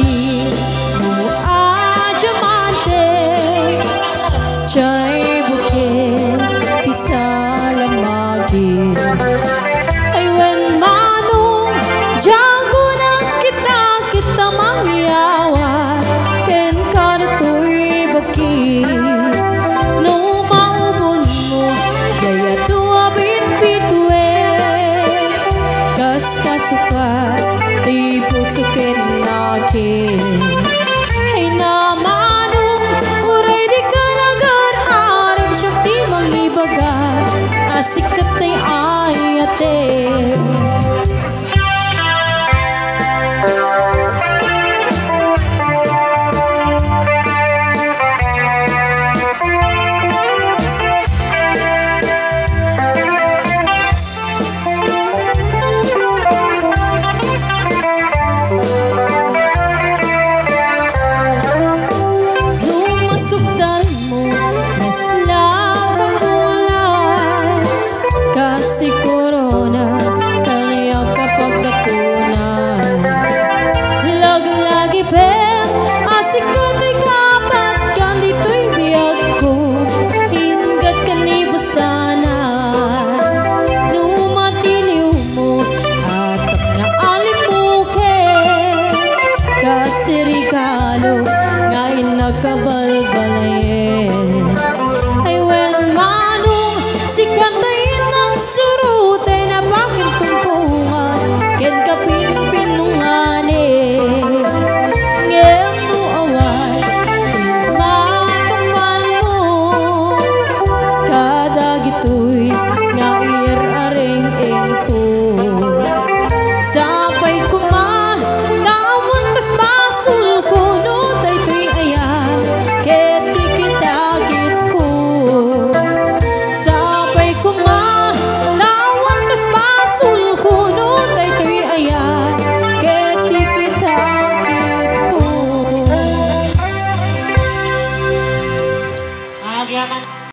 mali mo diamante chay bukid isa lamagin ay wen manong jago na kita mangyawa ken kada tuy baki no maubon mo jaya tua bitbitwe kas kasukat di pusukin nakin ay namanong uray di ka nagar-arap syakti mangibaga asikat ay ayate. Kabayan